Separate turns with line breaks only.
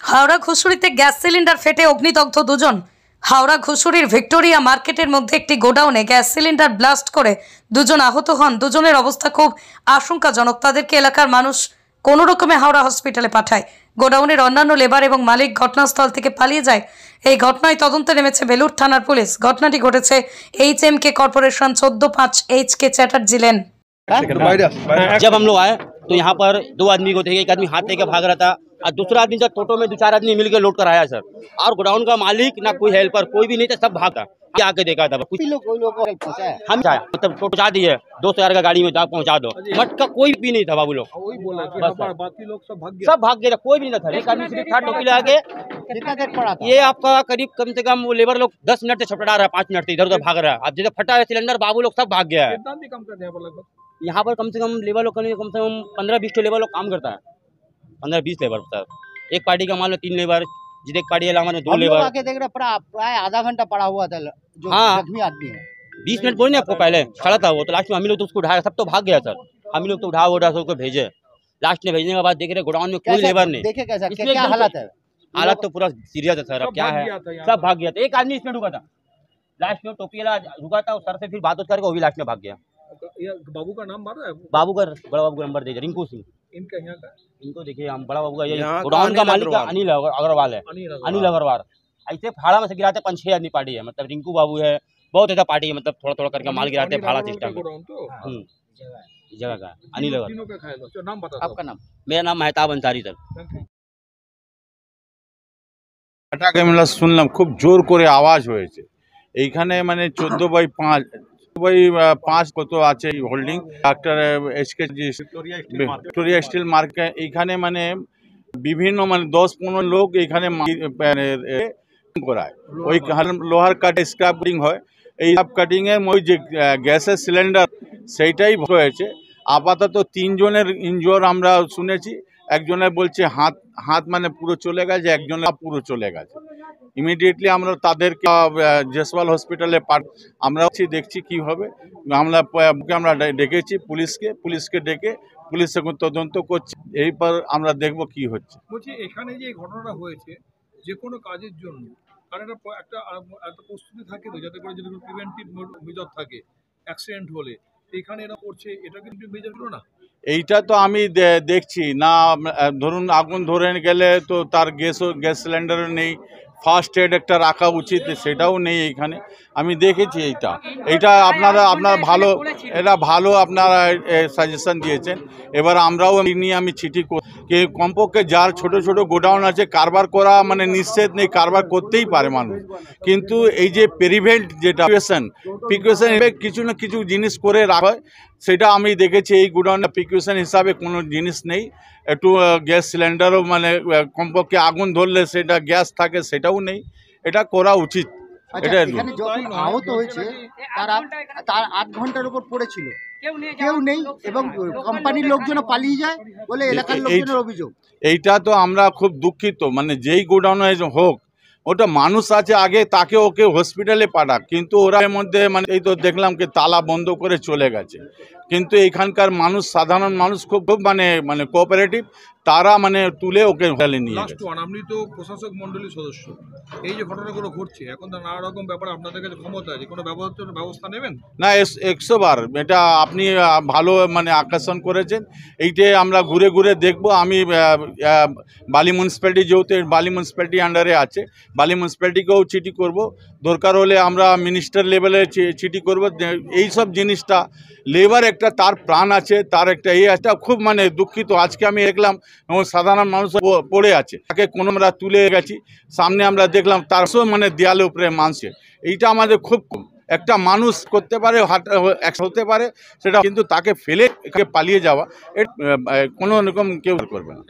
Howrah ঘুষুরিতে gas cylinder ফেটে অগ্নিদগ্ধ দুজন। হাওড়া ঘুষুরির ভিক্টোরিয়া মার্কেটের মধ্যে একটি গোডাউনে গ্যাস সিলিন্ডার ব্লাস্ট করে দুজন আহত হন। দুজনের অবস্থা খুব আশঙ্কাজনক। তাদেরকে এলাকার মানুষ কোনো রকমে হাওড়া হসপিটালে পাঠায়। গোডাউনের অন্যান্য লেবার এবং মালিক ঘটনাস্থল থেকে পালিয়ে যায়। এই ঘটনায় তদন্তে নেমেছে বেলুর থানার পুলিশ। ঘটনাটি ঘটেছে HMK কর্পোরেशन 14-5 HK चैटर्जी लेन।
जब हम लोग आए तो यहाँ पर 2 आदमी को थे, एक आदमी हाथ लेके भाग रहा था और दूसरा आदमी जब टोटो में 2-4 आदमी मिलकर लोड कर आया सर। और गोडाउन का मालिक ना कोई हेल्पर कोई भी नहीं था, सब भागा। आके देखा था कुछ लोग हम जाए मतलब पहुँचा दिए 200,000 का गाड़ी में जा पहुँचा दो, मट का कोई भी नहीं था बाबू लोग।
बाकी लोग
सब भाग गए, कोई भी नहीं था। एक आदमी सिर्फ था टोपी लगा के।
कितना देर पड़ा था?
ये आपका करीब कम से कम वो लेबर लोग 10 मिनट से छटपटा रहा है, 5 मिनट से इधर उधर भाग रहा है। अब जैसे फटा है सिलेंडर, बाबू लोग सब भाग गया है। यहाँ पर कम से कम लेबर लोग कम से कम 15-20 लेबर लोग काम करता है। 15-20 लेबर सर। एक पार्टी का मान लो 3 लेबर, जिस एक पार्टी हमारे 2 लेबर।
आके देख रहे प्राय आधा घंटा पड़ा हुआ था जो जख्मी आदमी है।
20 मिनट बोले आपको पहले खड़ा था वो, तो लास्ट में हम लोग तो उसको उठाया, सब तो भाग गया सर। हम लोग तो उठा उसको भेजे। लास्ट में भेजने के बाद देख रहे गोडाउन में कोई लेबर नहीं।
देखे कैसा क्या हालत है?
हालत तो पूरा सीरियस है सर। अब क्या है, सब भाग गया था। एक आदमी इसमें रुका था, लास्ट में टोपी वाला रुका था, सर से फिर बात करके वो भी लास्ट में भाग गया।
बाबू का नाम मारा है?
बाबू का बड़ा बाबू का नंबर दीजिए, रिंकू सिंह।
इनका यहाँ का?
इनको देखिए हम बड़ा बाबू का, ये गोडाउन का मालिक का अनिल अग्रवाल है। अनिल अग्रवाल ऐसे फाड़ा में से गिराते 5-6 आदमी पार्टी है, मतलब रिंकू बाबू है, बहुत ऐसा पार्टी है, मतलब थोड़ा थोड़ा करके माल गिराते फाड़ा सिस्टम में। जगह का अनिल अग्रवाल।
नाम बता।
आपका नाम?
मेरा नाम मेहताब अंसारी सर।
ফাটাকে আমরা শুনলাম খুব জোর করে আওয়াজ হয়েছে এইখানে, মানে 14/5 কত আছে holding doctor HK Victoria steel market. এইখানে মানে বিভিন্ন মানে 10-15 লোক এইখানে করায়, ওই লোহার কাটে স্ক্র্যাপিং হয়। এই স্ক্র্যাপ কাটিংয়ের ওই যে গ্যাসের সিলিন্ডার সেইটাই হয়েছে। আপাতত 3 জনের ইনজোর আমরা শুনেছি। একজনের বলছে হাত মানে পুরো চলে গেছে, একজনের পুরো চলে গেছে। ইমিডিয়েটলি আমরা তাদেরকে জেসওয়াল হসপিটালে আমরা দেখছি কি হবে। আমরা ডেকেছি পুলিশকে ডেকে পুলিশ এখন তদন্ত করছে। এইবার আমরা দেখব কি হচ্ছে।
বলছি এখানে যে ঘটনাটা হয়েছে যে কোনো কাজের জন্য কারণ একটা প্রস্তুতি থাকে তো, যাতে করে যদি প্রিভেন্টিভ মেজর থাকে অ্যাক্সিডেন্ট হলে, এখানে এরা করছে, এটা কিন্তু মেজর হলো না।
এইটা তো আমি দেখছি না, ধরুন আগুন ধরে গেলে তো তার গ্যাস সিলিন্ডারও নেই, ফার্স্ট এড একটা রাখা উচিত, সেটাও নেই এইখানে। আমি দেখেছি এইটা আপনারা ভালো, এটা ভালো আপনারা সাজেশন দিয়েছেন। এবার আমরাও নিয়ে আমি চিঠি কে কমপক্ষে যার ছোট ছোট গোডাউন আছে কারবার করা মানে নিশ্চিত নেই, কারবার করতেই পারে মানুষ, কিন্তু এই যে প্রিভেন্ট যেটা প্রিকশন কিছু না কিছু জিনিস করে রাখা হয়, সেটা আমি দেখেছি এই গোডাউনে প্রিকশন হিসাবে কোনো জিনিস নেই। একটু গ্যাস সিলিন্ডারও মানে কমপক্ষে আগুন ধরলে সেটা গ্যাস থাকে, সেটাও নেই। এটা করা উচিত। এটা
যখন আহত হয়েছে তার 8 ঘন্টার উপর পড়েছিল, কেউ নেই এবং কোম্পানির লোকজন পালিয়ে যায় বলে এলাকার লোকজনের অভিযোগ।
এইটা তো আমরা খুব দুঃখিত, মানে যেই গোডাউনে হোক ওটা মানুষ আছে আগে, তাকে ওকে হসপিটালে পাঠাক, কিন্তু ওরা এর মধ্যে মানে এই তো দেখলাম কি তালা বন্ধ করে চলে গেছে। কিন্তু এখানকার মানুষ, সাধারণ মানুষ খুব মানে কোঅপারেটিভ, তারা মানে তুলে ওকে হসপিটালে নিয়ে গেছে।
আপনি তো প্রশাসক মন্ডলীর সদস্য, এই যে ঘটনাগুলো ঘটছে এখন তো নানা রকম ব্যাপার, আপনাদের কাছে ক্ষমতা আছে, কোনো ব্যবস্থা নেবেন
না? 100 বার এটা আপনি ভালো মানে আকর্ষণ করেছেন। এইটা আমরা ঘুরে ঘুরে দেখব। আমি বালি মিউনিসিপ্যালিটি, যেহেতু বালি মিউনিসিপ্যালিটি আন্ডারে আছে, বালি মিউনিসিপ্যালিটিকেও চিঠি করব, দরকার হলে আমরা মিনিস্টার লেভেলে চিঠি করব। এই সব জিনিসটা লেবার একটা তার প্রাণ আছে, তার একটা একটা খুব মানে দুঃখিত। আজকে আমি দেখলাম সাধারণ মানুষ পড়ে আছে, তাকে কোনো আমরা তুলে গেছি, সামনে আমরা দেখলাম তার মানে দেয়ালে উপরে মানছে। এইটা আমাদের খুব একটা মানুষ করতে পারে, হতে পারে সেটা, কিন্তু তাকে ফেলে পালিয়ে যাওয়া কোনো রকম কেউ করবে না।